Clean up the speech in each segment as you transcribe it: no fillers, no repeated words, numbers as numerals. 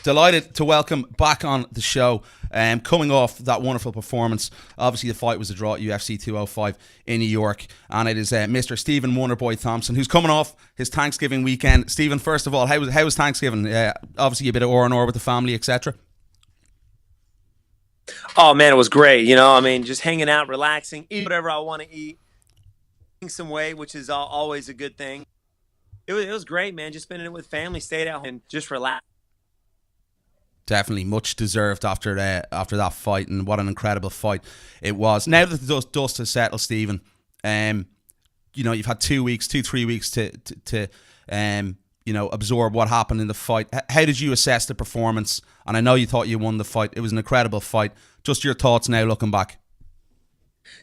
Delighted to welcome back on the show. Coming off that wonderful performance, obviously the fight was a draw at UFC 205 in New York, and it is Mr. Stephen Wonderboy Thompson, who's coming off his Thanksgiving weekend. Stephen, first of all, how was Thanksgiving? Obviously a bit of R&R with the family, etc. Oh man, it was great. Just hanging out, relaxing, eat whatever I want to eat, losing some weight, which is always a good thing. It was great, man. Just spending it with family, stayed at home, and just relax. Definitely much deserved after that fight, and what an incredible fight it was. Now that the dust has settled, Stephen, you've had 3 weeks to absorb what happened in the fight. How did you assess the performance? And I know you thought you won the fight. It was an incredible fight. Just your thoughts now looking back.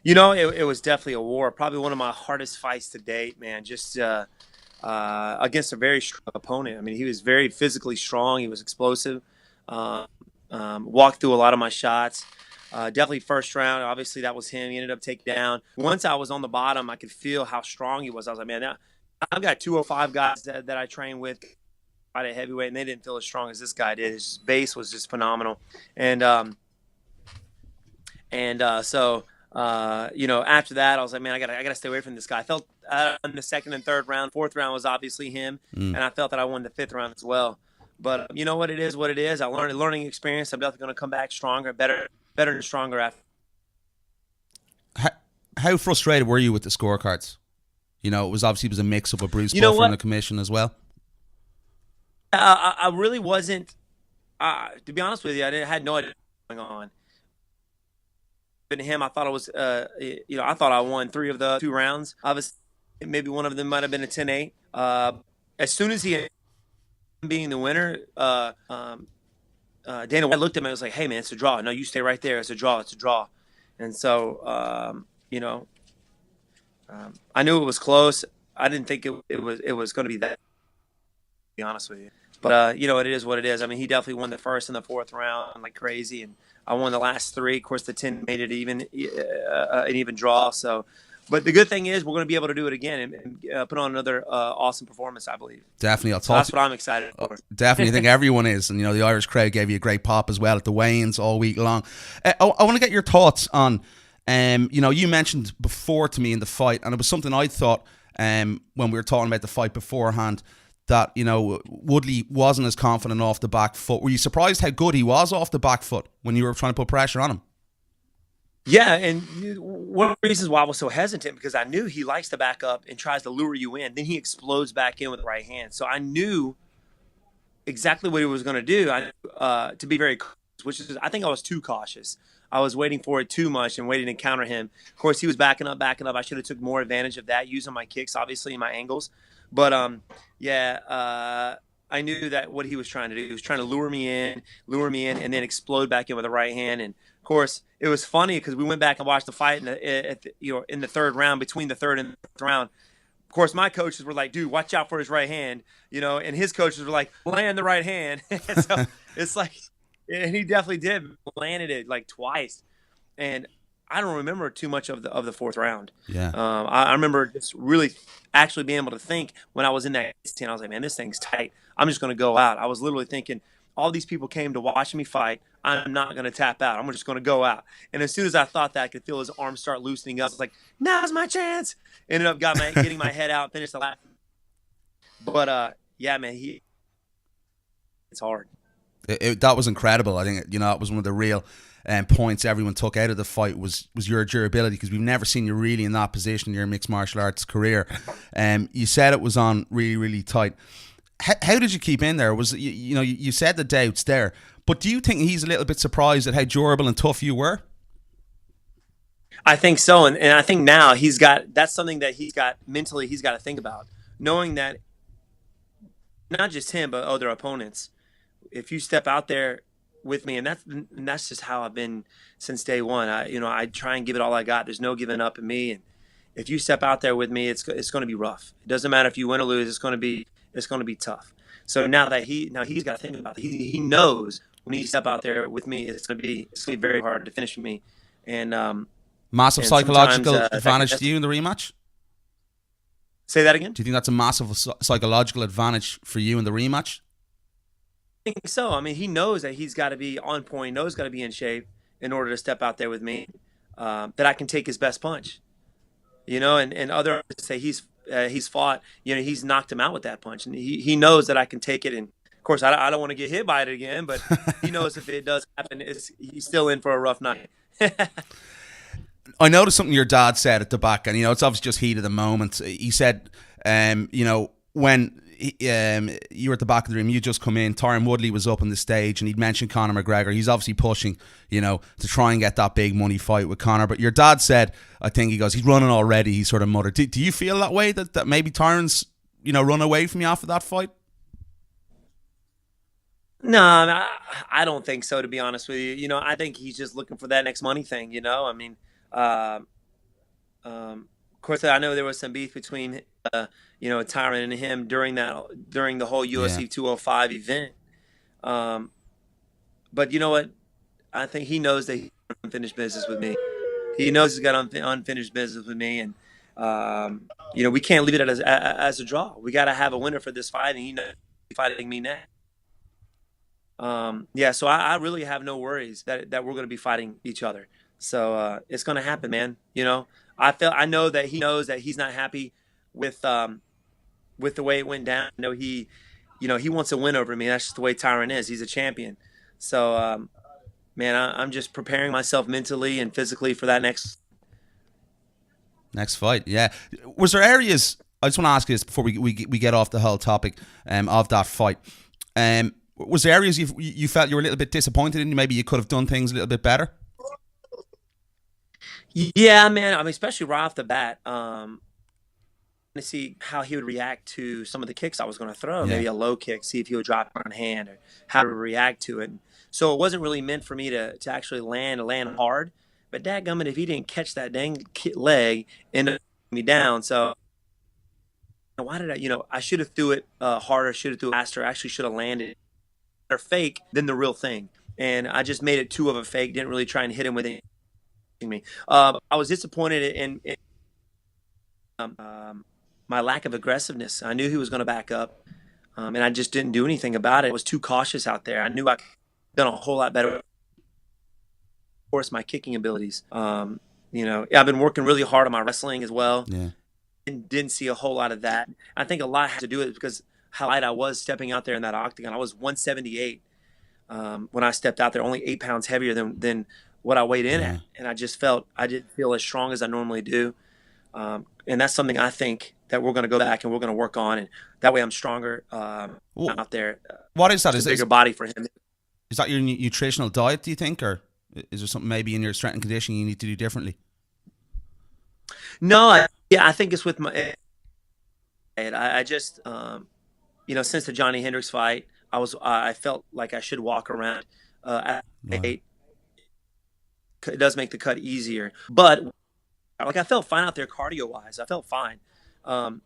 It was definitely a war. Probably one of my hardest fights to date, man. Just against a very strong opponent. I mean, he was very physically strong. He was explosive. Walked through a lot of my shots. Definitely first round. Obviously, that was him. He ended up taking down. Once I was on the bottom, I could feel how strong he was. I was like, man, now I've got 205 guys that I train with fight at heavyweight, and they didn't feel as strong as this guy did. His base was just phenomenal. And so after that, I was like, man, I gotta stay away from this guy. I felt in the second and third round. Fourth round was obviously him, and I felt that I won the fifth round as well. But you know what? It is what it is. I learned a learning experience. I'm definitely going to come back stronger, better and stronger after. How frustrated were you with the scorecards? It was a mix up with Bruce Buffer and the commission as well. I really wasn't. To be honest with you, I had no idea what was going on. But to him, I thought it was. I thought I won 3 of the 2 rounds. Obviously, maybe one of them might have been a 10-8. As soon as he being the winner, Dana White looked at me and was like, hey, man, it's a draw. No, you stay right there. It's a draw. And so, I knew it was close. I didn't think it was going to be that, to be honest with you. But, it is what it is. I mean, he definitely won the first and the fourth round like crazy, and I won the last 3. Of course, the 10 made it an even draw. So, but the good thing is we're going to be able to do it again and put on another awesome performance, I believe. Definitely. That's what I'm excited for. Definitely. I think everyone is. And, the Irish crowd gave you a great pop as well at the weigh-ins all week long. I want to get your thoughts on, you mentioned before to me in the fight, and it was something I thought when we were talking about the fight beforehand, that, Woodley wasn't as confident off the back foot. Were you surprised how good he was off the back foot when you were trying to put pressure on him? Yeah, and one of the reasons why I was so hesitant, because I knew he likes to back up and tries to lure you in. Then he explodes back in with the right hand. So I knew exactly what he was going to do. To be very cautious, which is, I think I was too cautious. I was waiting for it too much and waiting to counter him. Of course, he was backing up. I should have took more advantage of that, using my kicks, obviously, and my angles. But, I knew that what he was trying to do. He was trying to lure me in, and then explode back in with the right hand. And of course, it was funny because we went back and watched the fight in the third round, between the third and the fourth round. Of course, my coaches were like, "Dude, watch out for his right hand," and his coaches were like, "Land the right hand." So it's like, and he definitely did, landed it like twice. And I don't remember too much of the fourth round. Yeah. I remember just really actually being able to think when I was in that 10. I was like, man, this thing's tight. I'm just going to go out. I was literally thinking, all these people came to watch me fight. I'm not going to tap out. I'm just going to go out. And as soon as I thought that, I could feel his arms start loosening up. I was like, now's my chance. Ended up getting my head out, finished the last. But yeah, man, it's hard. That was incredible. I think it was one of the real points everyone took out of the fight was your durability, because we've never seen you really in that position in your mixed martial arts career. You said it was on really, really tight. How did you keep in there? Was you said the doubts there, but do you think he's a little bit surprised at how durable and tough you were? I think so, and I think now that's something that he's got mentally. He's got to think about, knowing that not just him but other opponents. If you step out there with me, and that's just how I've been since day one. I try and give it all I got. There's no giving up in me, and if you step out there with me, it's going to be rough. It doesn't matter if you win or lose. It's going to be tough. So now he's got to think about it. He knows when he step out there with me, it's going to be very hard to finish me. And massive psychological advantage to you in the rematch. Say that again. Do you think that's a massive psychological advantage for you in the rematch? think so. I mean, he knows that he's got to be on point, knows got to be in shape in order to step out there with me. That I can take his best punch, and other artists say he's fought, he's knocked him out with that punch, and he knows that I can take it. And of course, I don't want to get hit by it again, but he knows if it does happen, he's still in for a rough night. I noticed something your dad said at the back, and it's obviously just heat of the moment. He said, when you were at the back of the room, you just come in. Tyron Woodley was up on the stage, and he'd mentioned Conor McGregor. He's obviously pushing, to try and get that big money fight with Conor. But your dad said, I think he goes, he's running already. He sort of muttered. Do you feel that way that maybe Tyron's run away from you after that fight? No, I don't think so. To be honest with you, I think he's just looking for that next money thing. I mean, uh, of course, I know there was some beef between Tyron and him during the whole Yeah. UFC 205 event. Um, but you know what? I think he knows that he's got unfinished business with me. He knows he's got unfinished business with me, and we can't leave it as a draw. We got to have a winner for this fight, and he knows he's fighting me next. Yeah, so I really have no worries that we're going to be fighting each other. So it's going to happen, man. I know that he knows that he's not happy with with the way it went down. I know he wants a win over me. That's just the way Tyron is. He's a champion. So man, I'm just preparing myself mentally and physically for that next. Next fight, yeah. Was there areas? I just want to ask you this before we get off the whole topic of that fight. Was there areas you felt you were a little bit disappointed in? Maybe you could have done things a little bit better. Yeah, man. I mean, especially right off the bat. To see how he would react to some of the kicks I was going to throw, Yeah, maybe a low kick, see if he would drop on hand or how to react to it. So it wasn't really meant for me to actually land hard. But dadgummit, if he didn't catch that dang leg and me down, so why did I should have threw it harder, should have threw it faster, actually should have landed better fake than the real thing. And I just made it too of a fake, didn't really try and hit him with it. Me. I was disappointed in my lack of aggressiveness. I knew he was going to back up, and I just didn't do anything about it. I was too cautious out there. I knew I could have done a whole lot better. Of course, my kicking abilities. I've been working really hard on my wrestling as well, yeah. and didn't see a whole lot of that. I think a lot has to do with it because how light I was stepping out there in that octagon. I was 178 when I stepped out there, only 8 pounds heavier than what I weighed in Yeah. at, and I didn't feel as strong as I normally do. And that's something I think that we're going to go back and we're going to work on, and that way I'm stronger out there. What is that? Just a bigger body for him. Is that your nutritional diet, do you think, or is there something maybe in your strength and conditioning you need to do differently? No, I think it's with my. I just since the Johnny Hendricks fight, I felt like I should walk around. At Right. 8. It does make the cut easier, but like I felt fine out there cardio wise. I felt fine. Um,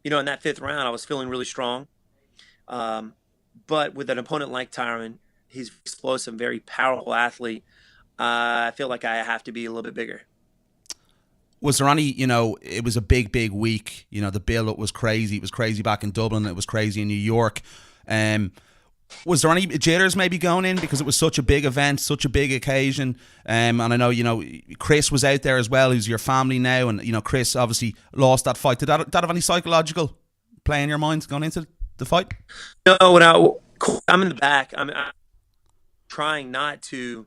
in that fifth round, I was feeling really strong. Um, but with an opponent like Tyron, he's explosive, very powerful athlete. I feel like I have to be a little bit bigger. Was there any, it was a big week. The build up was crazy. It was crazy back in Dublin. It was crazy in New York. Um, was there any jitters maybe going in because it was such a big event, such a big occasion? And I know, Chris was out there as well, who's your family now. And, Chris obviously lost that fight. Did that have any psychological play in your mind going into the fight? No, I'm in the back. I'm trying not to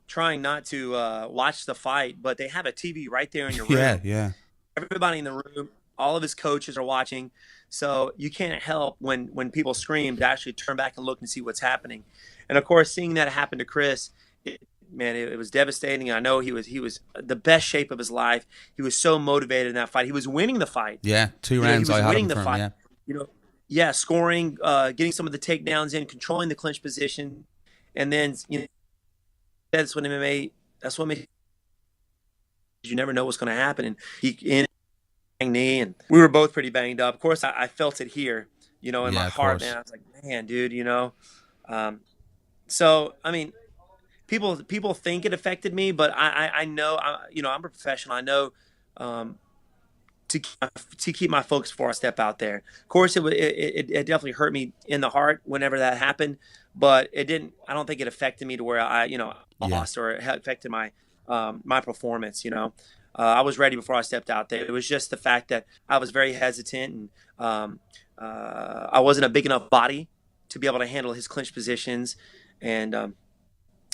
watch the fight, but they have a TV right there in your Yeah, room. yeah. Everybody in the room, all of his coaches are watching, so you can't help when people scream to actually turn back and look and see what's happening. And of course, seeing that happen to Chris, it was devastating. I know he was the best shape of his life. He was so motivated in that fight. He was winning the fight. Yeah, two He rounds was I had winning him the from, fight. yeah. You know, yeah, scoring, getting some of the takedowns in, controlling the clinch position, and then that's what MMA. That's what makes you never know what's going to happen. And he in knee, and we were both pretty banged up. Of course, I felt it here, in my Yeah, of heart, course. man. I was like, man, dude. Um, so I mean, people think it affected me, but I know, I'm a professional. I know um, to keep my focus before I step out there. Of course, it definitely hurt me in the heart whenever that happened, but it didn't. I don't think it affected me to where I Yeah. lost or it affected my my performance. I was ready before I stepped out there. It was just the fact that I was very hesitant and I wasn't a big enough body to be able to handle his clinch positions. And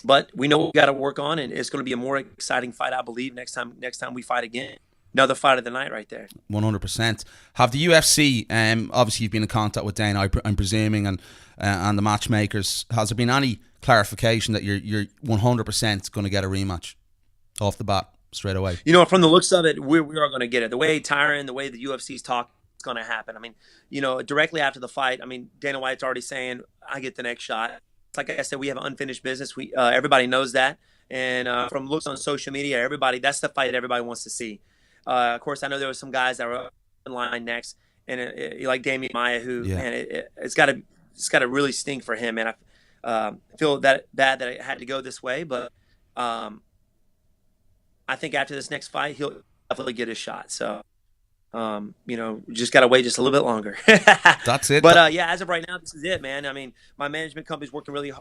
but we know what we got to work on, and it's going to be a more exciting fight, I believe, next time we fight again. Another fight of the night, right there. 100%. Have the UFC, obviously you've been in contact with Dana, I'm presuming, and the matchmakers. Has there been any clarification that you're 100% going to get a rematch off the bat straight away? From the looks of it, we are going to get it. The way Tyron, the way the UFC's talk, it's going to happen. I mean, directly after the fight, I mean, Dana White's already saying, I get the next shot. Like I said, we have unfinished business. We everybody knows that. And from looks on social media, that's the fight everybody wants to see. Of course, I know there were some guys that were in line next, and like Damian Maia, who man, it's got to really stink for him. And I feel that bad that it had to go this way, but I think after this next fight, he'll definitely get his shot. So, just got to wait just a little bit longer. That's it. But yeah, as of right now, this is it, man. I mean, my management company's working really,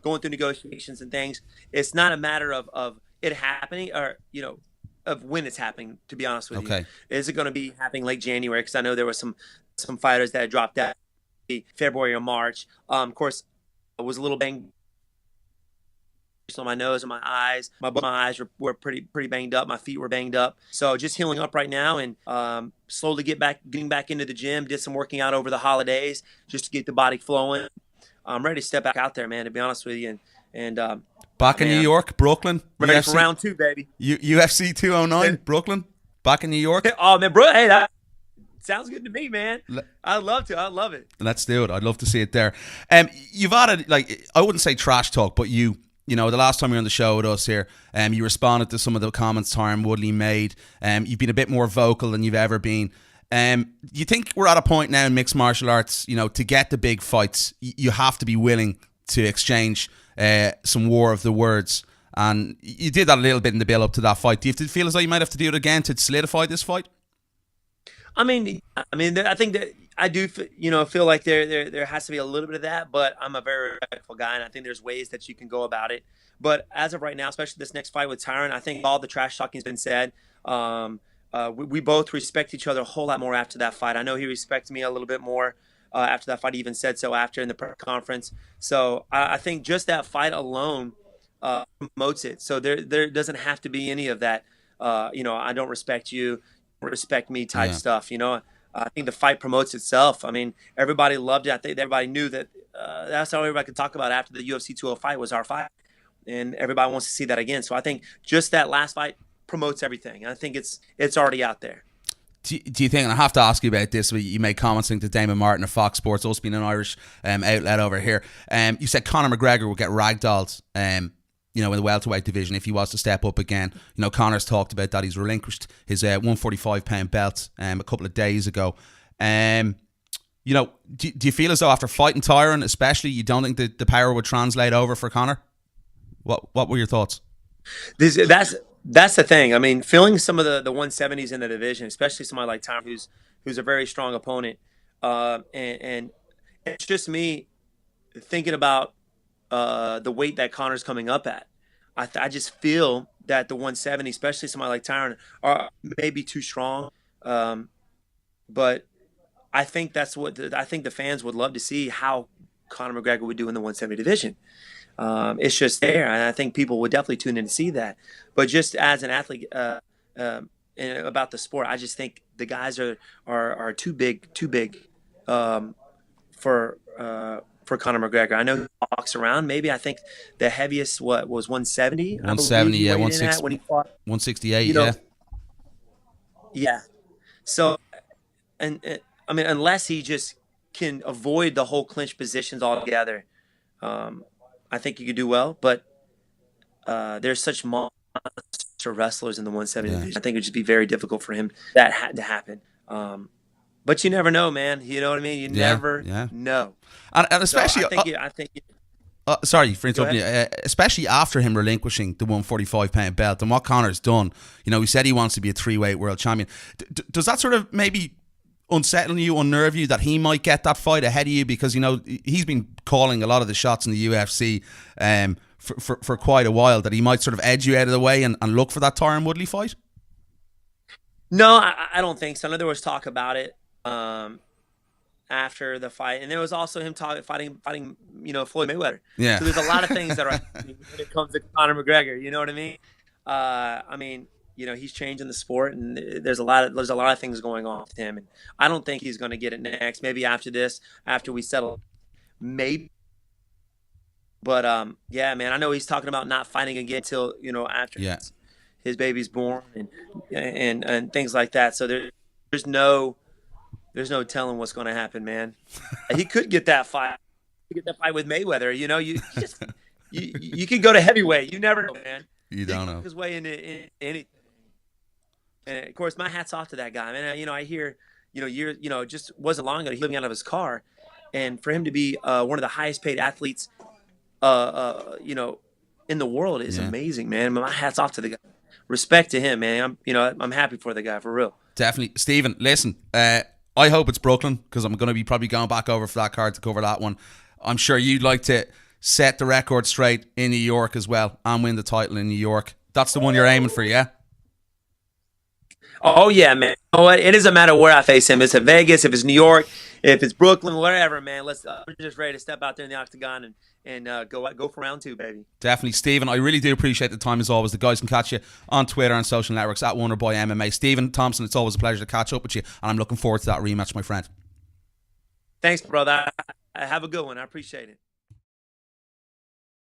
going through negotiations and things. It's not a matter of it happening or of when it's happening, to be honest with you. Is it going to be happening late January? Because I know there were some fighters that had dropped out February or March. Of course, I was a little banged on my nose and my eyes. My eyes were pretty banged up. My feet were banged up. So just healing up right now and slowly getting back into the gym. Did some working out over the holidays just to get the body flowing. I'm ready to step back out there, man, to be honest with you. And back in New York, Brooklyn. Ready UFC, for round 2, baby. UFC 209, Brooklyn. Back in New York. Oh, man, bro. Hey, that sounds good to me, man. I'd love to. I'd love it. Let's do it. I'd love to see it there. You've added, I wouldn't say trash talk, but the last time you were on the show with us here, you responded to some of the comments Tyron Woodley made. You've been a bit more vocal than you've ever been. You think we're at a point now in mixed martial arts, to get the big fights, you have to be willing to exchange some war of the words, and you did that a little bit in the build up to that fight. Do you feel as though you might have to do it again to solidify this fight? I mean, I think that I do, feel like there has to be a little bit of that, but I'm a very respectful guy, and I think there's ways that you can go about it. But as of right now, especially this next fight with Tyron, I think all the trash talking's been said. We both respect each other a whole lot more after that fight. I know he respects me a little bit more after that fight. He even said so after in the press conference. So I think just that fight alone promotes it. So there doesn't have to be any of that, I don't respect you, respect me type stuff. I think the fight promotes itself. I mean, everybody loved it. I think everybody knew that that's all everybody could talk about after the UFC 205 fight was our fight. And everybody wants to see that again. So I think just that last fight promotes everything. I think it's already out there. Do you think, and I have to ask you about this, you made comments to Damon Martin of Fox Sports, us being an Irish outlet over here. You said Conor McGregor would get ragdolled, in the welterweight division if he was to step up again. Conor's talked about that. He's relinquished his 145-pound belt a couple of days ago. Do you feel as though after fighting Tyron, especially, you don't think the power would translate over for Conor? What were your thoughts? That's the thing. I mean, feeling some of the 170s in the division, especially somebody like Tyron, who's a very strong opponent, and it's just me thinking about the weight that Conor's coming up at. I just feel that the 170, especially somebody like Tyron, are maybe too strong. But I think I think the fans would love to see how Conor McGregor would do in the 170 division. It's just there, and I think people would definitely tune in to see that. But just as an athlete, and about the sport, I just think the guys are too big for Conor McGregor. I know he walks around. Maybe I think the heaviest was 170. 170, yeah, 160, when he fought 168, yeah. Yeah. So, and I mean, unless he just can avoid the whole clinch positions altogether, I think he could do well. But there's such monster wrestlers in the 170 division. I think it would just be very difficult for him to happen. But you never know, man. You know what I mean? You never know. And especially, so I think. Sorry for interrupting you. Especially after him relinquishing the 145-pound belt and what Conor's done. He said he wants to be a 3-weight world champion. Does that sort of maybe unsettle you, unnerve you that he might get that fight ahead of you? Because, you know, he's been calling a lot of the shots in the UFC for quite a while, that he might sort of edge you out of the way and look for that Tyron Woodley fight? No, I don't think so. I know there was talk about it after the fight, and there was also him fighting, you know, Floyd Mayweather. Yeah. So there's a lot of things that are happening when it comes to Conor McGregor. You know what I mean? You know, he's changing the sport, and there's a lot of things going on with him, and I don't think he's going to get it next. Maybe after this, after we settle, maybe. But yeah, man, I know he's talking about not fighting again until, you know, after his baby's born and things like that. So there's no telling what's going to happen, man. He could get that fight. With Mayweather. You know, you could go to heavyweight. You never know, man. You don't know. His way into anything. And of course, my hat's off to that guy, man. You know, I hear, just wasn't long ago, he living out of his car, and for him to be one of the highest paid athletes, in the world is amazing, man. My hat's off to the guy. Respect to him, man. I'm happy for the guy, for real. Definitely. Stephen, listen, I hope it's Brooklyn, because I'm going to be probably going back over for that card to cover that one. I'm sure you'd like to set the record straight in New York as well and win the title in New York. That's the one you're aiming for, yeah? Oh, yeah, man. You know what? It doesn't matter where I face him. If it's Vegas, if it's New York, if it's Brooklyn, whatever, man. We're just ready to step out there in the octagon and go for round 2, baby. Definitely. Stephen, I really do appreciate the time as always. The guys can catch you on Twitter and social networks at Wonderboy MMA. Stephen Thompson, it's always a pleasure to catch up with you, and I'm looking forward to that rematch, my friend. Thanks, brother. Have a good one. I appreciate it.